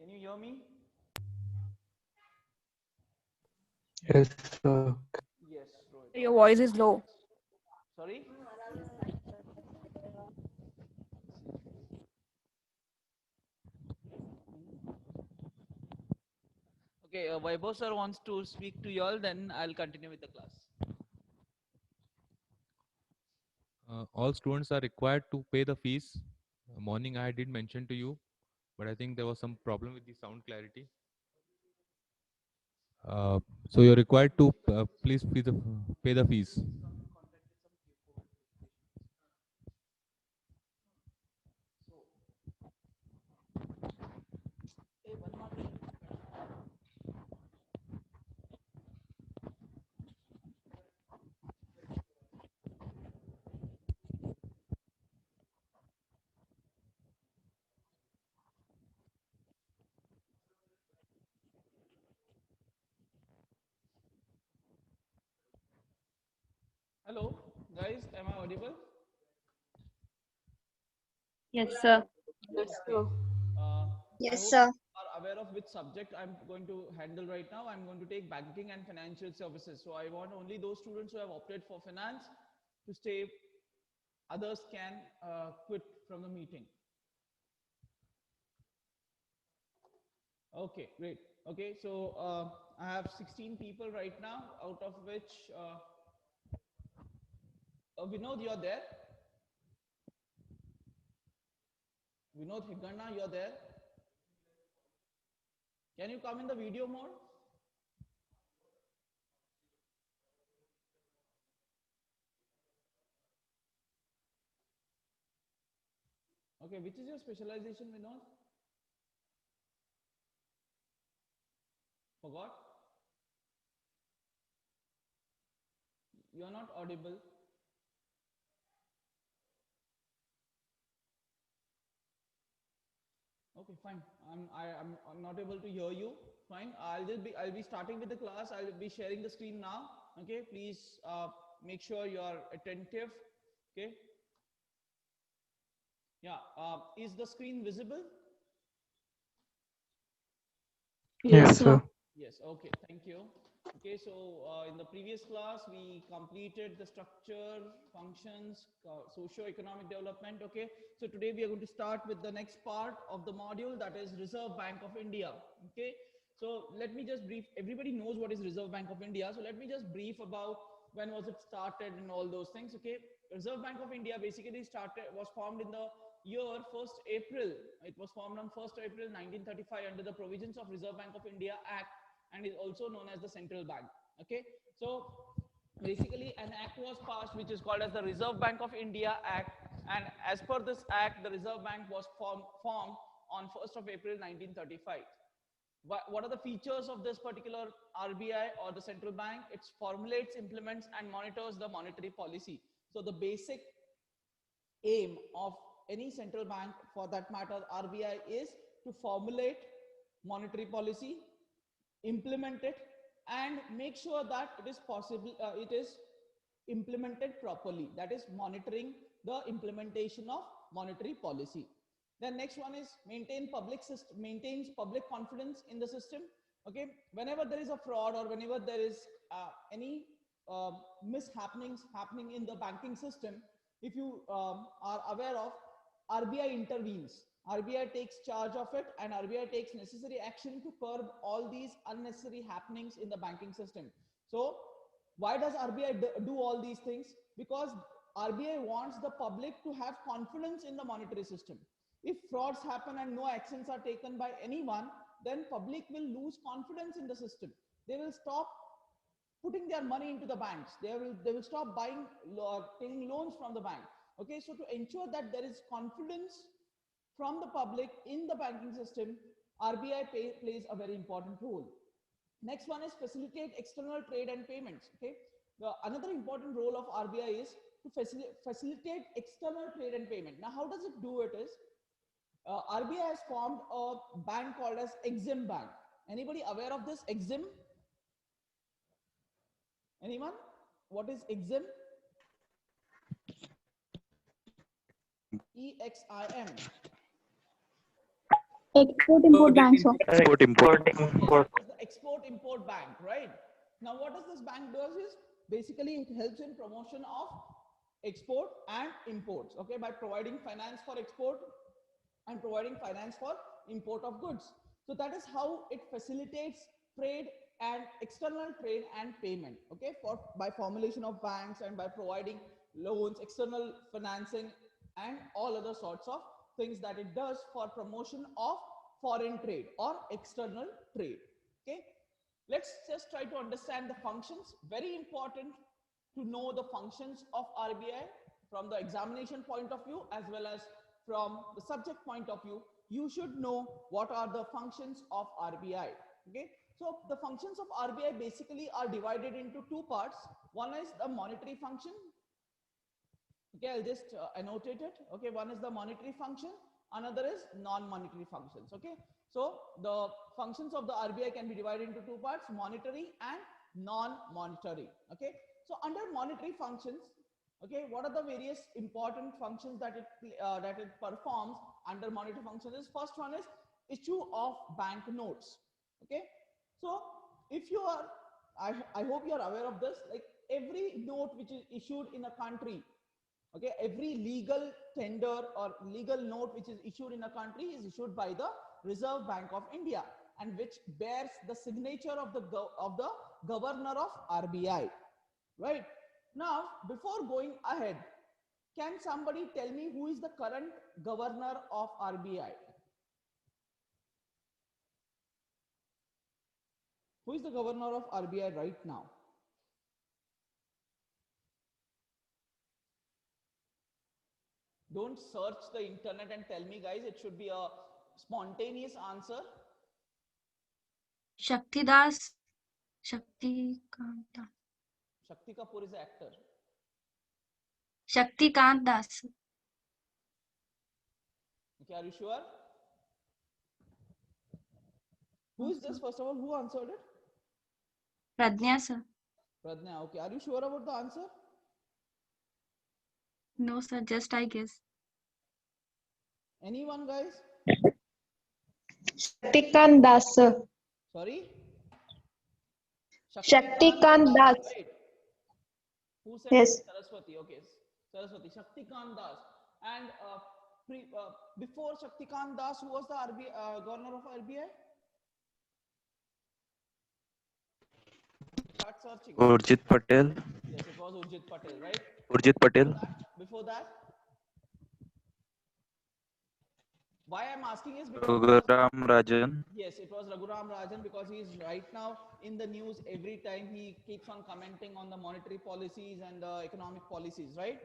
Can you hear me? Yes, sir. Yes, Rohit. Your Okay. voice is low. Sorry? Okay, Vaibhav sir wants to speak to you all, then I'll continue with the class. All students are required to pay the fees. Morning I did mention to you, but I think there was some problem with the sound clarity. So you're required to please pay the fees. Hello, guys, am I audible? Yes, sir. Yes, Okay. sir. I Yes, hope sir. you are aware of which subject I'm going to handle right now. I'm going to take banking and financial services. So I want only those students who have opted for finance to stay. Others can quit from the meeting. Okay, great. Okay, so I have 16 people right now, out of which Vinod, you're there. Vinod Higganna, you're there. Can you come in the video mode? Okay, which is your specialization, Vinod? Forgot? You are not audible. Okay, fine. I'm not able to hear you. Fine. I'll be starting with the class. I'll be sharing the screen now. Okay, please make sure you are attentive. Okay. Yeah. Is the screen visible? Yes, sir. Yes, okay, thank you. Okay, so in the previous class, we completed the structure, functions, socio-economic development, okay? So today we are going to start with the next part of the module, that is Reserve Bank of India, okay? So let me just brief, everybody knows what is Reserve Bank of India, so let me just brief about when was it started and all those things, okay? Reserve Bank of India basically was formed in the year 1st April. It was formed on 1st April 1935 under the provisions of Reserve Bank of India Act, and is also known as the central bank. Okay, so basically an act was passed which is called as the Reserve Bank of India Act, and as per this act the Reserve Bank was formed on 1st of April 1935. What are the features of this particular RBI or the central bank? It formulates, implements and monitors the monetary policy. So the basic aim of any central bank, for that matter RBI, is to formulate monetary policy, implement it, and make sure that it is possible, it is implemented properly. That is monitoring the implementation of monetary policy. Then next one is maintains public confidence in the system. Okay, whenever there is a fraud or whenever there is any mishappenings happening in the banking system, if you are aware of, RBI intervenes. RBI takes charge of it, and RBI takes necessary action to curb all these unnecessary happenings in the banking system. So why does RBI do all these things? Because RBI wants the public to have confidence in the monetary system. If frauds happen and no actions are taken by anyone, then public will lose confidence in the system. They will stop putting their money into the banks. They will stop buying, taking loans from the bank. Okay, so to ensure that there is confidence from the public in the banking system, RBI plays a very important role. Next one is facilitate external trade and payments. Okay, another important role of RBI is to facilitate external trade and payment. Now, how does it do it? Is RBI has formed a bank called as Exim Bank. Anybody aware of this Exim? Anyone? What is Exim? EXIM. Export import bank, sir. Export import. Yes, it's the export import bank, right? Now, what does this bank does is basically it helps in promotion of export and imports, okay, by providing finance for export and providing finance for import of goods. So that is how it facilitates trade and external trade and payment, okay, for by formulation of banks and by providing loans, external financing, and all other sorts of things that it does for promotion of foreign trade or external trade. Okay, let's just try to understand the functions. Very important to know the functions of RBI from the examination point of view as well as from the subject point of view. You should know what are the functions of RBI. Okay, so the functions of RBI basically are divided into two parts. One is the monetary function. Okay, I'll just annotate it. Okay, one is the monetary function, another is non-monetary functions. Okay, so the functions of the RBI can be divided into two parts, monetary and non-monetary. Okay, so under monetary functions, okay, what are the various important functions that it performs under monetary functions is first one is issue of bank notes. Okay, so if you are, I hope you are aware of this, like every note which is issued in a country, okay, every legal tender or legal note which is issued in a country is issued by the Reserve Bank of India and which bears the signature of the governor of RBI, right? Now, before going ahead, can somebody tell me who is the current governor of RBI? Who is the governor of RBI right now? Don't search the internet and tell me, guys. It should be a spontaneous answer. Shakti Das. Shakti Kant. Shakti Kapoor is an actor. Shakti Kant Das. Okay, are you sure? Who is this, first of all? Who answered it? Pradnya, sir. Pradnya. Okay, are you sure about the answer? No, sir. Just I guess. Anyone, guys? Shaktikant Das, sir. Sorry? Shaktikant Das. Right. Who said Yes. Saraswati? Okay, Saraswati. Shaktikant Das. And before Shaktikant Das, who was the governor of RBI? Start searching. Urjit Patel. Yes, it was Urjit Patel, right? Urjit Patel. Before that? Why I'm asking is because Raghuram Rajan. yes, it was Raghuram Rajan because he is right now in the news every time he keeps on commenting on the monetary policies and the economic policies, right?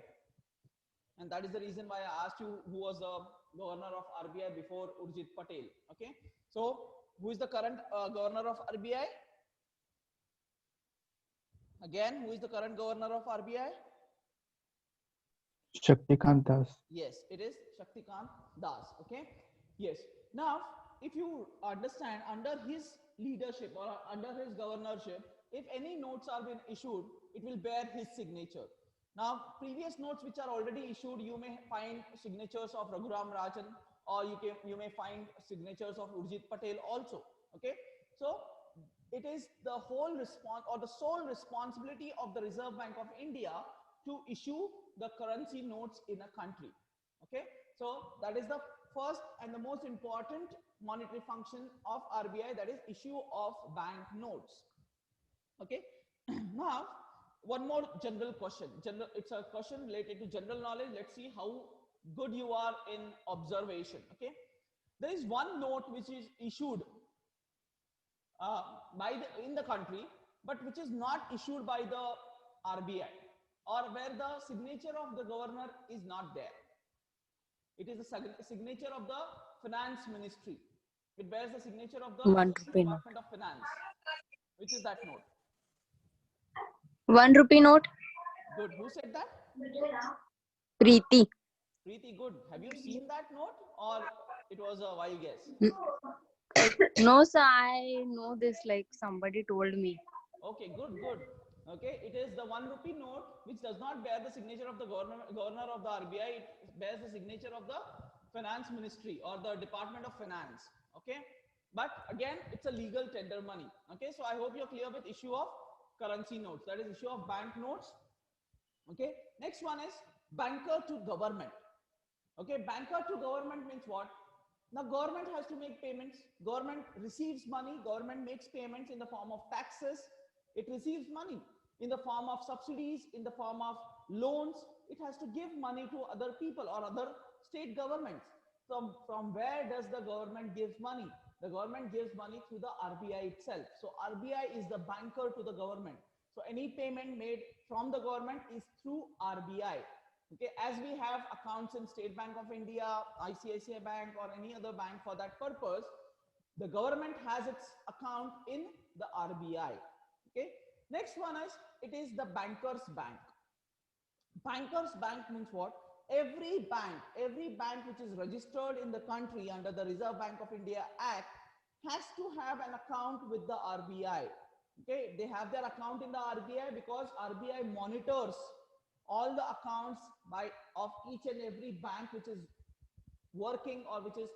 And that is the reason why I asked you who was the governor of RBI before Urjit Patel. Okay, so who is the current governor of RBI? Again, who is the current governor of RBI? Shaktikant Das. Yes, it is Shaktikant Das. Okay. Yes. Now, if you understand, under his leadership or under his governorship, if any notes are being issued, it will bear his signature. Now, previous notes which are already issued, you may find signatures of Raghuram Rajan, or you may find signatures of Urjit Patel also. Okay. So it is the whole response or the sole responsibility of the Reserve Bank of India to issue the currency notes in a country. Okay, so that is the first and the most important monetary function of RBI, that is issue of bank notes. Okay, now one more general question. It's a question related to general knowledge. Let's see how good you are in observation. Okay, there is one note which is issued in the country, but which is not issued by the RBI, or where the signature of the governor is not there. It is the signature of the finance ministry. It bears the signature of the Department of Finance. Which is that note? ₹1 note. Good. Who said that? Preeti. Preeti, good. Have you seen that note or it was a wild guess? No, sir. I know this. Like somebody told me. Okay, good, good. Okay, it is the ₹1 note which does not bear the signature of the governor of the RBI. It bears the signature of the finance ministry or the department of finance. Okay, but again, it's a legal tender money. Okay, so I hope you're clear with issue of currency notes, that is issue of bank notes. Okay, next one is banker to government. Okay, banker to government means what? Now government has to make payments, government receives money, government makes payments in the form of taxes, it receives money in the form of subsidies, in the form of loans, it has to give money to other people or other state governments. From where does the government gives money? The government gives money through the RBI itself. So RBI is the banker to the government. So any payment made from the government is through RBI. Okay, as we have accounts in State Bank of India, ICICI Bank, or any other bank for that purpose, the government has its account in the RBI. Okay, next one is, it is the banker's bank. Banker's bank means what? Every bank which is registered in the country under the Reserve Bank of India Act has to have an account with the RBI. Okay, they have their account in the RBI because RBI monitors all the accounts of each and every bank which is working or which is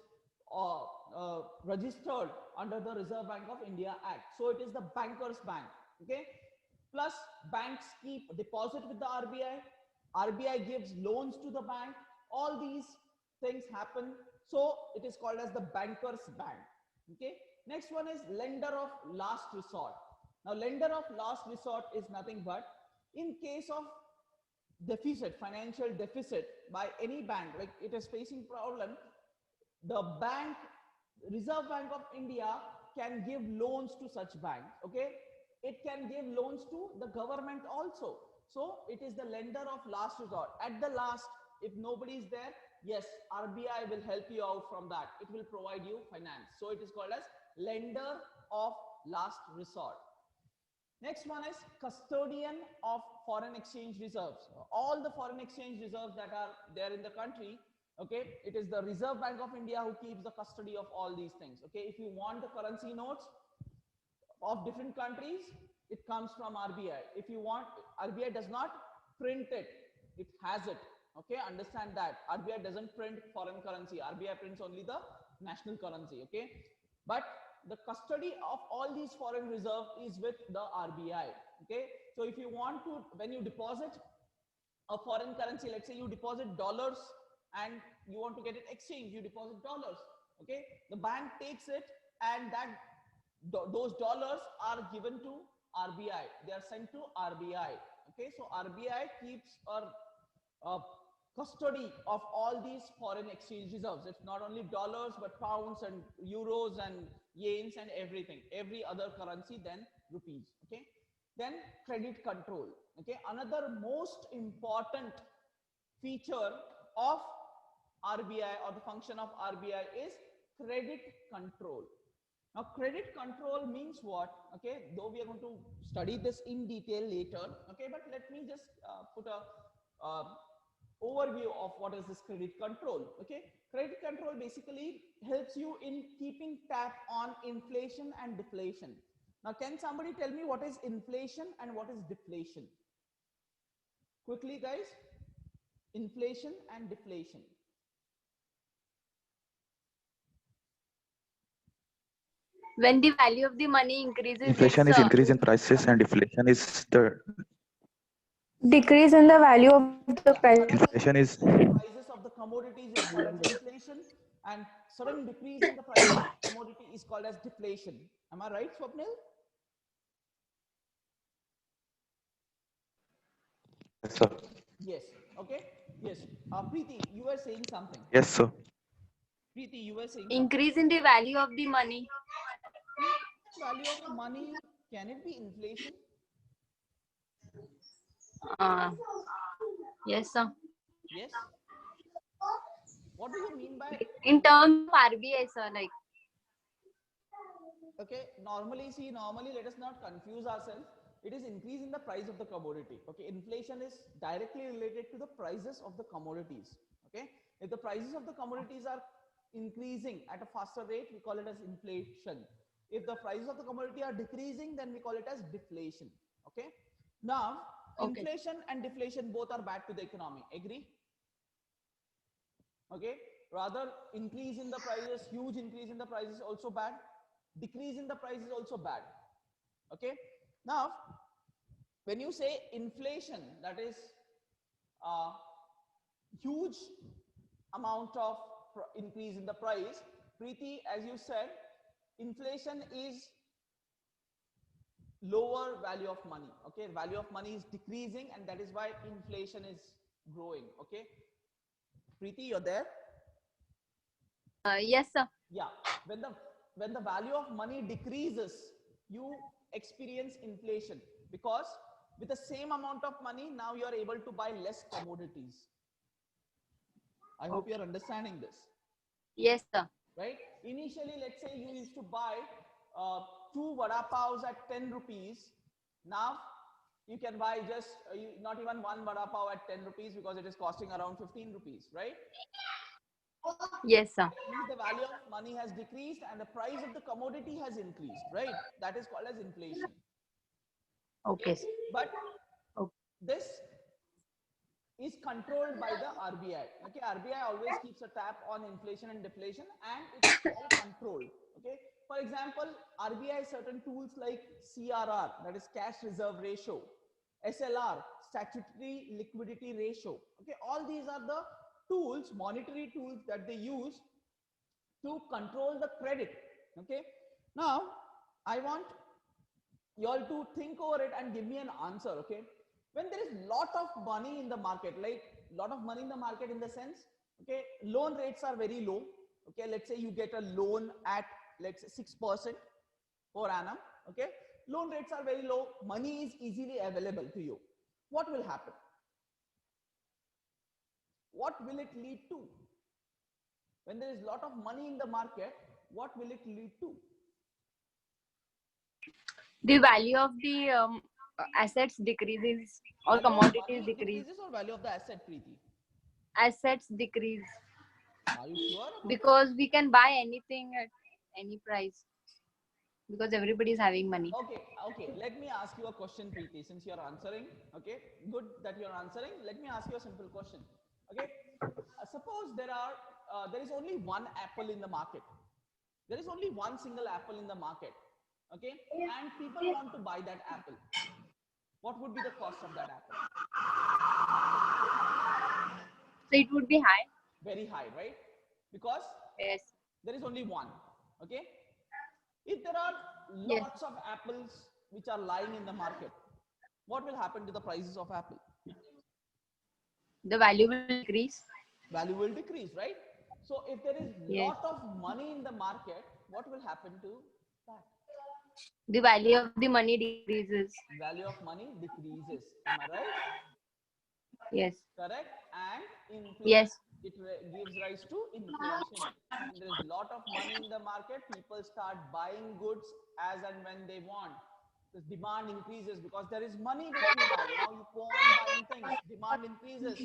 registered under the Reserve Bank of India Act. So it is the banker's bank. Okay, plus banks keep deposit with the RBI. RBI gives loans to the bank. All these things happen. So it is called as the banker's bank. Okay. Next one is lender of last resort. Now, lender of last resort is nothing but in case of deficit, financial deficit by any bank, like it is facing problem, the bank, Reserve Bank of India can give loans to such bank. Okay. It can give loans to the government also. So it is the lender of last resort. At the last, if nobody is there, yes, RBI will help you out from that. It will provide you finance. So it is called as lender of last resort. Next one is custodian of foreign exchange reserves. All the foreign exchange reserves that are there in the country, okay, it is the Reserve Bank of India who keeps the custody of all these things. Okay, if you want the currency notes of different countries, it comes from RBI. If you want, RBI does not print it, it has it. Okay, understand that. RBI doesn't print foreign currency. RBI prints only the national currency. Okay, but the custody of all these foreign reserve is with the RBI. Okay, so if you want to, when you deposit a foreign currency, let's say you deposit dollars and you want to get it exchanged, you deposit dollars. Okay, the bank takes it and that those dollars are given to RBI. They are sent to RBI. Okay, so RBI keeps a custody of all these foreign exchange reserves. It's not only dollars, but pounds and euros and yens and everything, every other currency than rupees. Okay, then credit control. Okay, another most important feature of RBI or the function of RBI is credit control. Now, credit control means what? Okay, though we are going to study this in detail later. Okay, but let me just put a overview of what is this credit control. Okay, credit control basically helps you in keeping tab on inflation and deflation. Now, can somebody tell me what is inflation and what is deflation? Quickly, guys. Inflation and deflation. When the value of the money increases, Inflation is increase in prices and deflation is the Decrease in the value of the price. inflation is prices of the commodities is called as inflation, and sudden decrease in the price of commodity is called as deflation. Am I right, Swapnil? yes, sir. Yes. Okay. Yes. Preeti, you were saying something. Yes, sir. Preeti, you were saying increase in the value of the money. value of money. Can it be inflation? Yes, sir. Yes. What do you mean by? In terms of RBI, sir, like. Okay. Normally, see, let us not confuse ourselves. It is increase in the price of the commodity. Okay. Inflation is directly related to the prices of the commodities. Okay. If the prices of the commodities are increasing at a faster rate, we call it as inflation. If the prices of the commodity are decreasing, then we call it as deflation. Okay. Now, Okay. inflation and deflation both are bad to the economy. Agree? Okay. Rather, increase in the prices, huge increase in the prices also bad. Decrease in the price is also bad. Okay. Now, when you say inflation, that is huge amount of increase in the price. Preeti, as you said, inflation is lower value of money. Okay, value of money is decreasing, and that is why inflation is growing. Okay, Preeti, you're there? Yes, sir. Yeah, when the value of money decreases, you experience inflation, because with the same amount of money, now you are able to buy less commodities. I hope you are understanding this. Yes, sir. Right? Initially, let's say you used to buy 2 vada pavs at 10 rupees. Now you can buy just not even 1 vada pav at 10 rupees, because it is costing around 15 rupees, right? Yes, sir. Means the value of money has decreased and the price of the commodity has increased, right? That is called as inflation. Okay. But Okay. this is controlled by the RBI. Okay, RBI always keeps a tap on inflation and deflation, and it's all controlled. Okay, for example, RBI certain tools like CRR, that is cash reserve ratio, SLR, statutory liquidity ratio. Okay, all these are the tools, monetary tools that they use to control the credit. Okay, now I want you all to think over it and give me an answer. Okay, when there is lot of money in the market, like lot of money in the market in the sense, okay, loan rates are very low. Okay, let's say you get a loan at, let's say, 6% per annum. Okay, loan rates are very low, money is easily available to you. What will happen? What will it lead to? When there is lot of money in the market, what will it lead to? The value of the assets decreases or Value of commodities money decrease. decreases or value of the asset, Preeti? Assets decrease Are you sure about it? because we can buy anything at any price because everybody is having money. Okay. Let me ask you a question, Preeti. Since you are answering, okay, good that you are answering. Let me ask you a simple question. Okay, suppose there is only one apple in the market. There is only one single apple in the market. Okay, and people want to buy that apple. What would be the cost of that apple? So it would be high. Very high, right? Because Yes. there is only one. Okay, if there are Yes. lots of apples which are lying in the market, what will happen to the prices of apple? The value will decrease. Value will decrease, right? So if there is Yes. lot of money in the market, what will happen to that? The value of the money decreases. Value of money decreases. Am I right? Yes. Correct. And inflation, Yes. it gives rise to inflation. When there is lot of money in the market, people start buying goods as and when they want. The demand increases because there is money with you now. Now you go on buying things. Demand increases,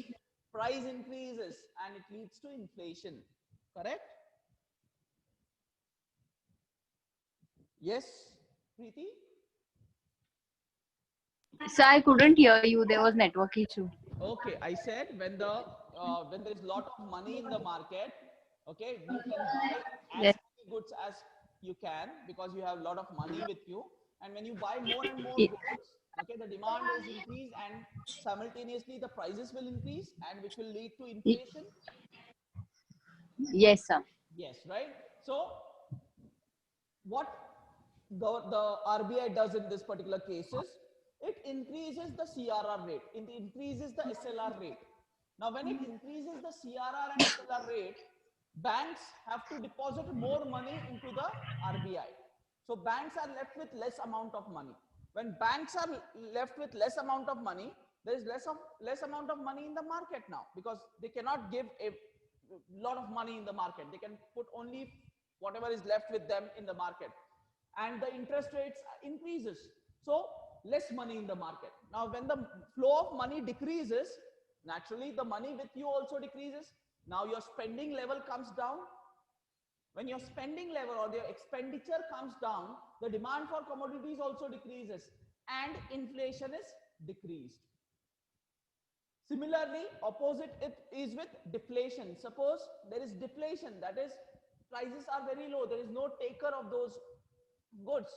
price increases, and it leads to inflation. Correct? Yes, Preeti? So I couldn't hear you. There was network issue. Okay, I said when there is lot of money in the market, okay, you can buy as Yes. many goods as you can because you have a lot of money with you. And when you buy more and more Ye- goods, okay, the demand is increased and simultaneously the prices will increase, and which will lead to inflation. Yes, sir. Yes, right? So what the RBI does in this particular cases, it increases the CRR rate, it increases the SLR rate. Now, when it increases the CRR and SLR rate, banks have to deposit more money into the RBI. So banks are left with less amount of money. When banks are left with less amount of money, there is less amount of money in the market now, because they cannot give a lot of money in the market. They can put only whatever is left with them in the market, and the interest rates increases, so less money in the market. Now when the flow of money decreases, naturally the money with you also decreases. Now your spending level comes down. When your spending level or your expenditure comes down, the demand for commodities also decreases and inflation is decreased. Similarly, opposite it is with deflation. Suppose there is deflation, that is prices are very low. There is no taker of those goods.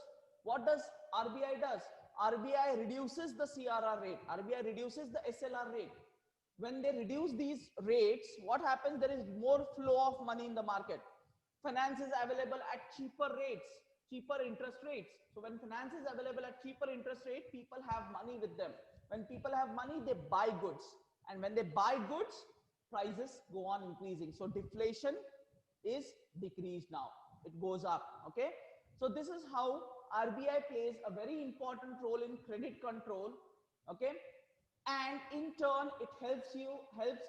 What does RBI does? RBI reduces the CRR rate. RBI reduces the SLR rate. When they reduce these rates, what happens? There is more flow of money in the market. Finance is available at cheaper rates, cheaper interest rates. So when finance is available at cheaper interest rate, people have money with them. When people have money, they buy goods. And when they buy goods, prices go on increasing. So deflation is decreased now. It goes up. Okay. So this is how RBI plays a very important role in credit control. Okay. And in turn, it helps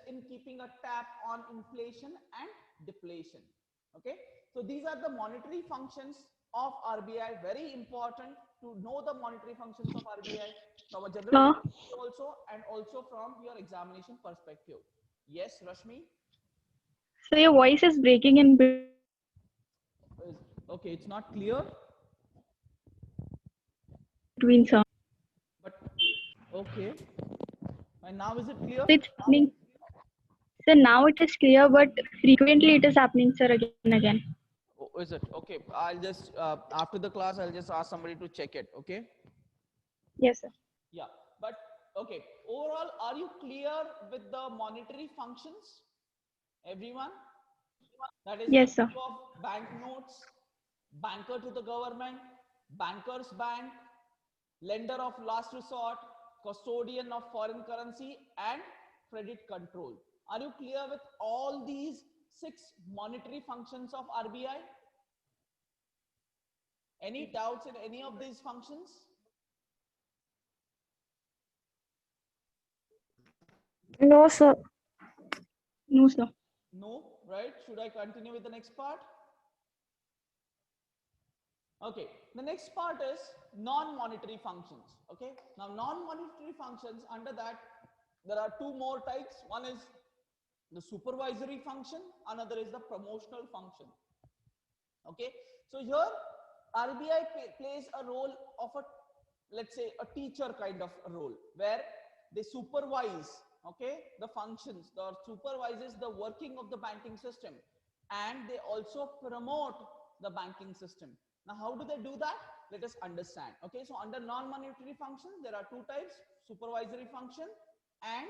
in keeping a tap on inflation and deflation. Okay. So these are the monetary functions of RBI. Very important to know the monetary functions of RBI from a general also, and also from your examination perspective. Yes, Rashmi? So your voice is breaking in Okay, it's not clear. between some. But okay. And now is it clear? It's happening. So now it is clear, but frequently it is happening, sir, again and again. Oh, is it? Okay. I'll just, after the class, I'll just ask somebody to check it. Okay. Yes, sir. Yeah. But okay. Overall, are you clear with the monetary functions? Everyone? That is Yes, sir. issue of banknotes, banker to the government, banker's bank, lender of last resort, custodian of foreign currency, and credit control. Are you clear with all these 6 monetary functions of RBI? Any doubts in any of these functions? No, sir. No, sir. No, right? Should I continue with the next part? Okay, the next part is non-monetary functions. Okay, now non-monetary functions, under that there are 2 more types. One is the supervisory function, another is the promotional function. Okay, so here RBI plays a role of a, let's say, a teacher kind of a role, where they supervise, okay, the functions, or supervises the working of the banking system, and they also promote the banking system. Now, how do they do that? Let us understand. Okay, so under non-monetary functions, there are 2 types: supervisory function and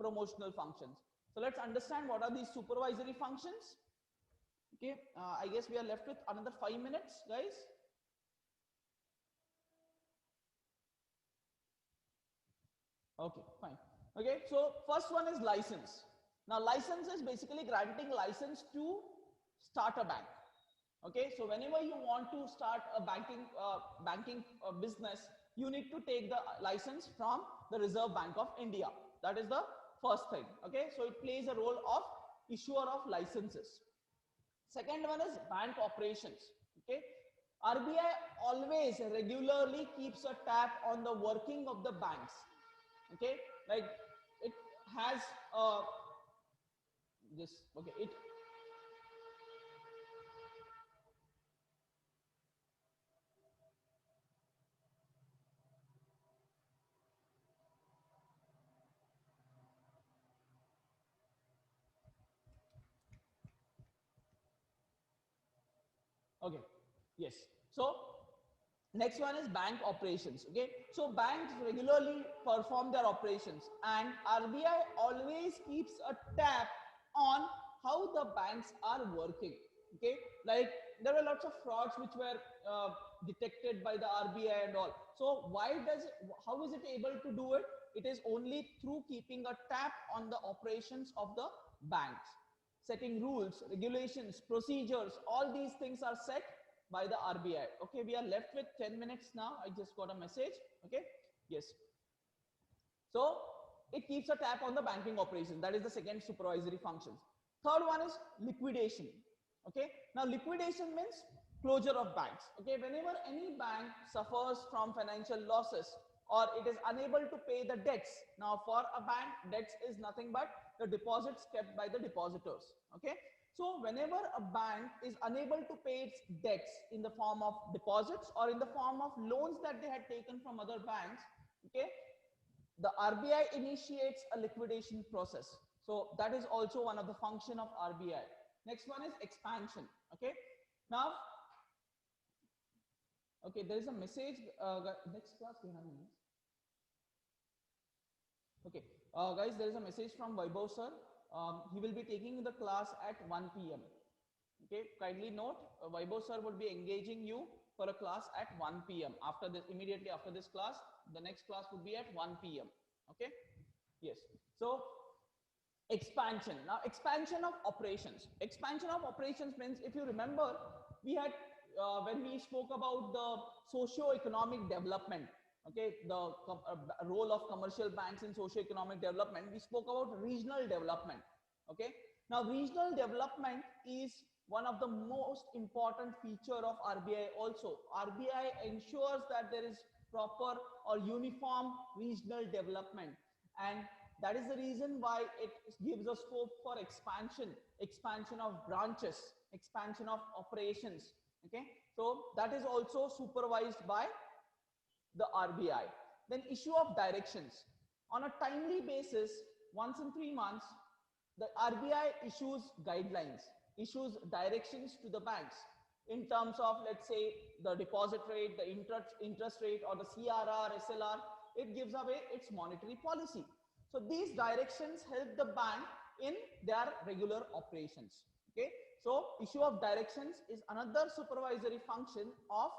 promotional functions. So let's understand what are these supervisory functions. Okay, I guess we are left with another 5 minutes, guys. Okay, fine. Okay, so first one is license. Now, license is basically granting license to start a bank. Okay, so whenever you want to start a banking business, you need to take the license from the Reserve Bank of India. That is the first thing. Okay, so it plays a role of issuer of licenses. Second one is bank operations. Okay, RBI always regularly keeps a tab on the working of the banks. Okay, like it has this. Okay, it. Okay, yes. So next one is bank operations. Okay, so banks regularly perform their operations, and RBI always keeps a tab on how the banks are working. Okay, like there were lots of frauds which were detected by the RBI and all. So how is it able to do it? It is only through keeping a tab on the operations of the banks, setting rules, regulations, procedures. All these things are set by the RBI. Okay, we are left with 10 minutes now. I just got a message. Okay, yes. So it keeps a tab on the banking operation. That is the second supervisory functions. Third one is liquidation. Okay, now liquidation means closure of banks. Okay, whenever any bank suffers from financial losses, or it is unable to pay the debts. Now, for a bank, debts is nothing but the deposits kept by the depositors. Okay, so whenever a bank is unable to pay its debts in the form of deposits or in the form of loans that they had taken from other banks, okay, the RBI initiates a liquidation process. So that is also one of the function of RBI. Next one is expansion. Okay. Now, okay, there is a message. Next class we have. Okay, guys, there is a message from Vaibhav sir. He will be taking the class at 1 p.m. Okay, kindly note, Vaibhav sir would be engaging you for a class at 1 p.m. After this, immediately after this class, the next class would be at 1 p.m. Okay, yes. So expansion. Now, expansion of operations. Expansion of operations means, if you remember, we had when we spoke about the socio-economic development. Okay, the role of commercial banks in socio-economic development. We spoke about regional development. Okay, now regional development is one of the most important feature of RBI also. RBI ensures that there is proper or uniform regional development, and that is the reason why it gives a scope for expansion of branches, expansion of operations. Okay, so that is also supervised by the RBI. Then issue of directions. On a timely basis, once in 3 months, the RBI issues guidelines, issues directions to the banks in terms of, let's say, the deposit rate, the interest rate, or the CRR, SLR. It gives away its monetary policy. So these directions help the bank in their regular operations. Okay, so issue of directions is another supervisory function of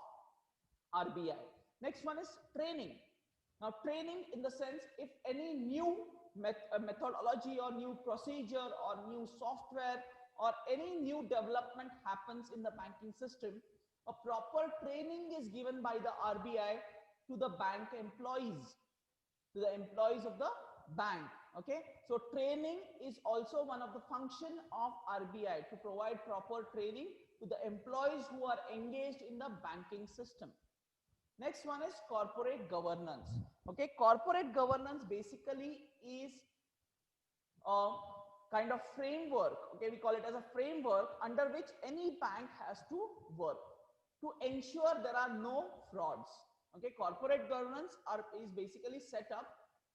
RBI. Next one is training. Now, training in the sense, if any new methodology or new procedure or new software or any new development happens in the banking system, a proper training is given by the RBI to the bank employees, to the employees of the bank. Okay, so training is also one of the function of RBI, to provide proper training to the employees who are engaged in the banking system. Next one is corporate governance. Okay, corporate governance basically is a kind of framework. Okay, we call it as a framework under which any bank has to work to ensure there are no frauds. Okay, corporate governance is basically set up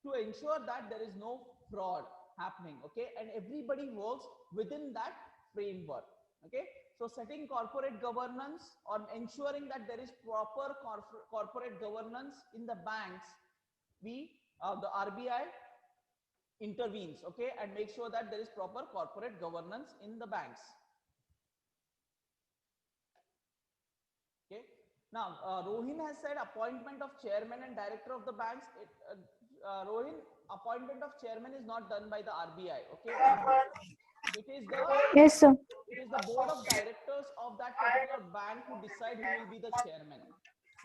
to ensure that there is no fraud happening. Okay, and everybody works within that framework. Okay, so setting corporate governance or ensuring that there is proper corporate governance in the banks, the RBI intervenes, okay, and make sure that there is proper corporate governance in the banks. Okay, now Rohin has said appointment of chairman and director of the banks. Rohin, appointment of chairman is not done by the RBI. Okay, it is the Yes, sir. it is the board of directors of that particular bank who decide who will be the chairman,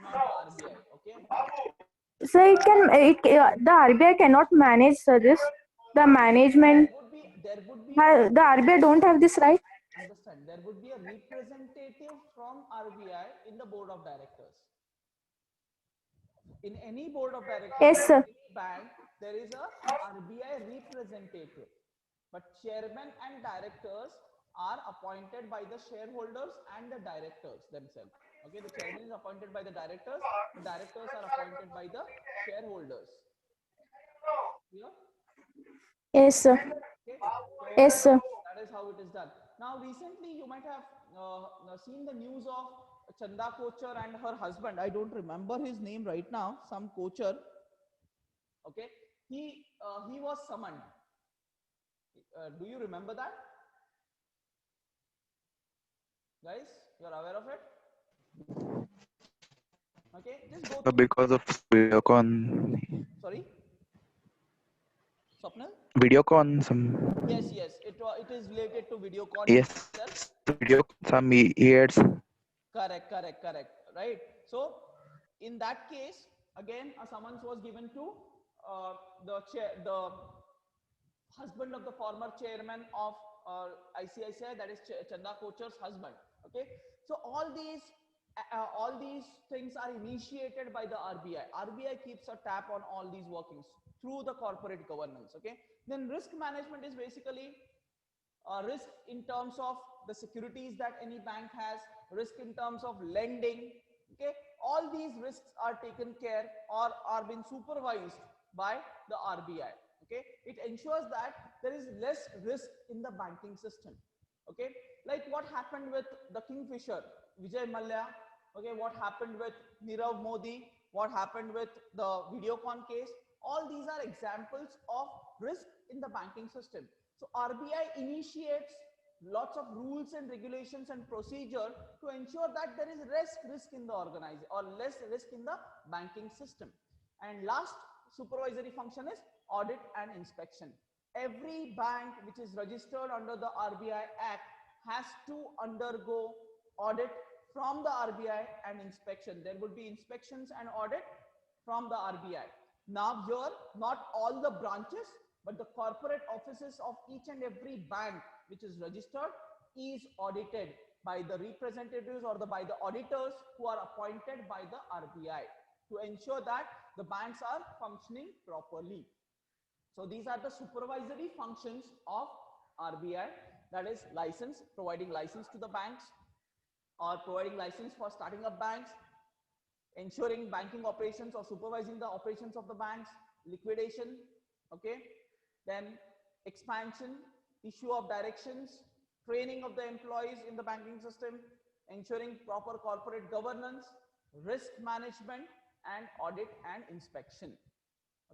not the RBI. Okay. So the RBI cannot manage, sir, this. The management, There would be the RBI don't have this right. Understand, there would be a representative from RBI in the board of directors. In any board of directors, Yes, sir. bank, there is a RBI representative, but chairman and directors are appointed by the shareholders and the directors themselves. Okay, the chairman is appointed by the directors are appointed by the shareholders. Yeah? Yes, sir. Okay, so Yes, sir. that is how it is done. Now, recently you might have seen the news of Chanda Kochar and her husband. I don't remember his name right now. Some Kochar. Okay, he was summoned. Do you remember that, guys? You are aware of it? Okay, just go through. Because of Videocon, Sorry, Swapnil? Videocon, some, Yes, it is related to Videocon. yes, Itself. Videocon, some years. Correct. Right. So, in that case, again, a summons was given to the husband of the former chairman of ICICI, that is Chanda Kochar's husband. Okay. So all these things are initiated by the RBI. RBI keeps a tap on all these workings through the corporate governance. Okay. Then risk management is basically risk in terms of the securities that any bank has, risk in terms of lending. Okay, all these risks are taken care or are being supervised by the RBI. Okay, it ensures that there is less risk in the banking system. Okay, like what happened with the Kingfisher, Vijay Mallya. Okay, what happened with Nirav Modi, what happened with the Videocon case. All these are examples of risk in the banking system. So RBI initiates lots of rules and regulations and procedure to ensure that there is less risk in the organization or less risk in the banking system. And last supervisory function is audit and inspection. Every bank which is registered under the RBI Act has to undergo audit from the RBI and inspection. There would be inspections and audit from the RBI. Now here, not all the branches, but the corporate offices of each and every bank which is registered is audited by the representatives or by the auditors who are appointed by the RBI to ensure that the banks are functioning properly. So these are the supervisory functions of RBI, that is license, providing license to the banks or providing license for starting up banks, ensuring banking operations or supervising the operations of the banks, liquidation, okay, then expansion, issue of directions, training of the employees in the banking system, ensuring proper corporate governance, risk management, and audit and inspection.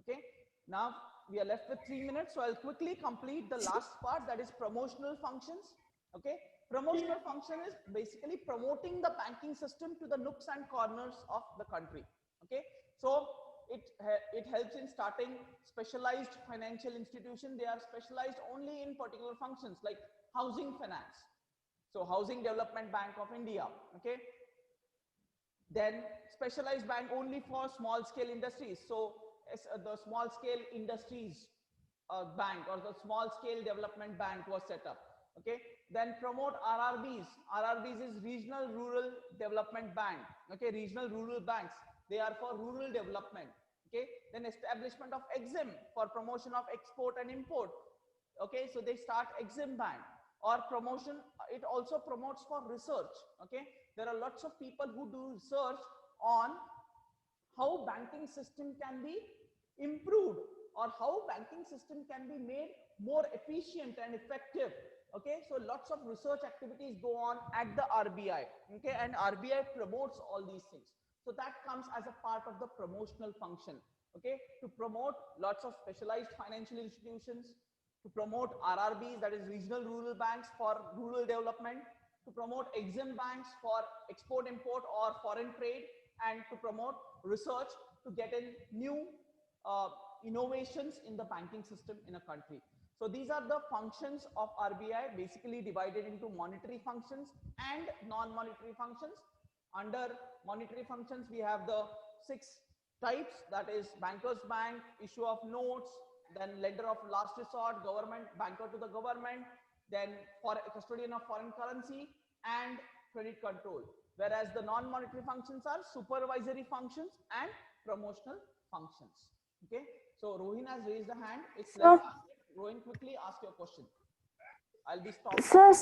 Okay, now we are left with 3 minutes, so I'll quickly complete the last part, that is promotional functions. Okay, promotional function is basically promoting the banking system to the nooks and corners of the country. Okay, so it helps in starting specialized financial institutions. They are specialized only in particular functions like housing finance, so Housing Development Bank of India. Okay, then specialized bank only for small scale industries, so the small scale industries bank or the small scale development bank was set up. Okay, then promote RRBs. RRBs is regional rural development bank. Okay, regional rural banks, they are for rural development. Okay, then establishment of EXIM for promotion of export and import. Okay, so they start EXIM bank. Or promotion, it also promotes for research. Okay, there are lots of people who do research on how banking system can be improved or how banking system can be made more efficient and effective. Okay, so lots of research activities go on at the RBI. Okay, and RBI promotes all these things. So that comes as a part of the promotional function. Okay, to promote lots of specialized financial institutions, to promote RRBs, that is regional rural banks for rural development, to promote EXIM banks for export import or foreign trade, and to promote research to get in new innovations in the banking system in a country. So these are the functions of RBI, basically divided into monetary functions and non-monetary functions. Under monetary functions, we have the 6 types, that is bankers bank, issue of notes, then lender of last resort, government, banker to the government, then for custodian of foreign currency and credit control. Whereas the non-monetary functions are supervisory functions and promotional functions. Okay, so Rohin has raised a hand. It's like, Rohin, quickly ask your question. I'll be stopping. Sir,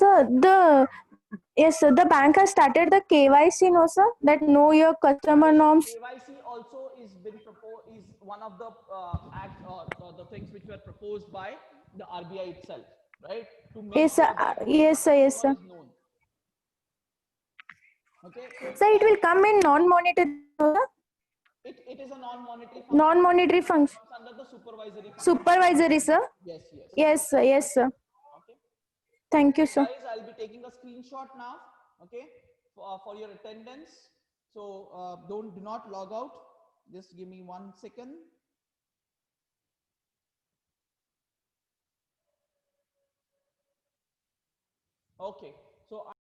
the bank has started the KYC, no, sir? That know your customer norms. KYC also is been proposed, is one of the acts or the things which were proposed by the RBI itself, right? To make Yes, sir. sure that Yes, sir. Yes, sir. is known. Okay. So it will come in non-monetary. It is a non-monetary function. Non-monetary function. Under the supervisory function. Supervisory, sir. Yes. Yes, sir. Yes, sir. Okay. Thank you, sir. Guys, I'll be taking a screenshot now. Okay, for your attendance. So do not log out. Just give me 1 second. Okay.